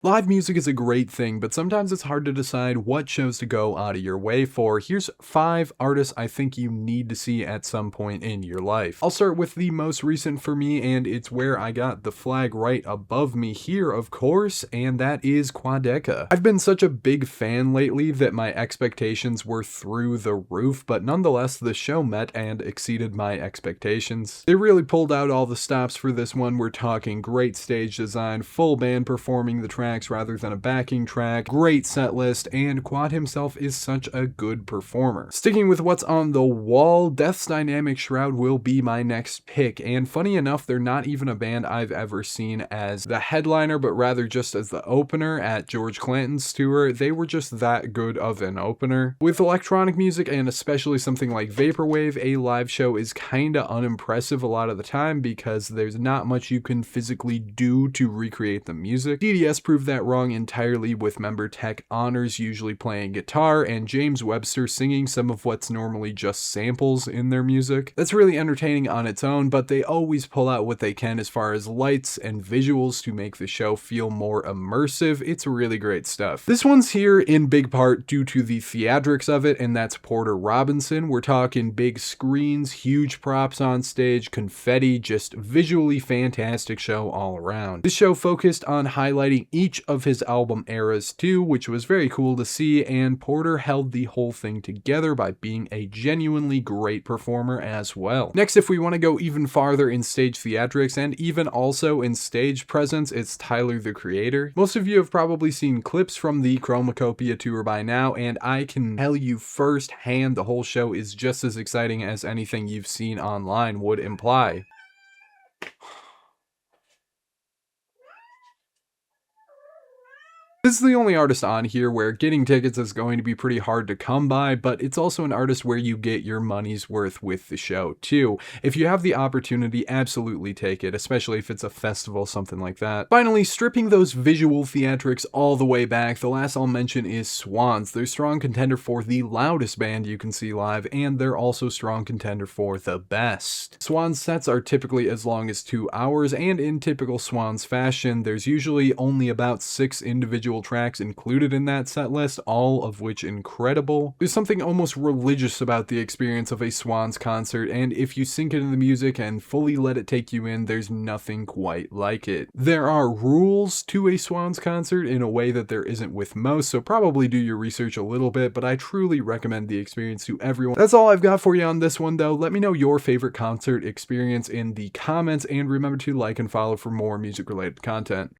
Live music is a great thing, but sometimes it's hard to decide what shows to go out of your way for. Here's 5 artists I think you need to see at some point in your life. I'll start with the most recent for me, and it's where I got the flag right above me here, of course, and that is Quadeca. I've been such a big fan lately that my expectations were through the roof, but nonetheless, the show met and exceeded my expectations. They really pulled out all the stops for this one. We're talking great stage design, full band performing the tracks rather than a backing track, great set list, and Quad himself is such a good performer. Sticking with what's on the wall, Death's Dynamic Shroud will be my next pick, and funny enough, they're not even a band I've ever seen as the headliner, but rather just as the opener at George Clinton's tour. They were just that good of an opener. With electronic music, and especially something like Vaporwave, a live show is kinda unimpressive a lot of the time because there's not much you can physically do to recreate the music. DDS proved that wrong entirely, with member Tech Honors usually playing guitar and James Webster singing some of what's normally just samples in their music. That's really entertaining on its own, but they always pull out what they can as far as lights and visuals to make the show feel more immersive. It's really great stuff. This one's here in big part due to the theatrics of it, and that's Porter Robinson. We're talking big screens, huge props on stage, confetti, just visually fantastic show all around. This show focused on highlighting each of his album eras too, which was very cool to see, and Porter held the whole thing together by being a genuinely great performer as well. Next, if we want to go even farther in stage theatrics and even also in stage presence, it's Tyler, the Creator. Most of you have probably seen clips from the Chromacopia tour by now, and I can tell you firsthand the whole show is just as exciting as anything you've seen online would imply. This is the only artist on here where getting tickets is going to be pretty hard to come by, but it's also an artist where you get your money's worth with the show too. If you have the opportunity, absolutely take it, especially if it's a festival, something like that. Finally, stripping those visual theatrics all the way back, the last I'll mention is Swans. They're strong contender for the loudest band you can see live, and they're also strong contender for the best. Swans sets are typically as long as 2 hours, and in typical Swans fashion, there's usually only about 6 individual tracks included in that set list, all of which incredible. There's something almost religious about the experience of a Swans concert, and if you sink into the music and fully let it take you in, there's nothing quite like it. There are rules to a Swans concert in a way that there isn't with most, so probably do your research a little bit, but I truly recommend the experience to everyone. That's all I've got for you on this one though. Let me know your favorite concert experience in the comments, and remember to like and follow for more music related content.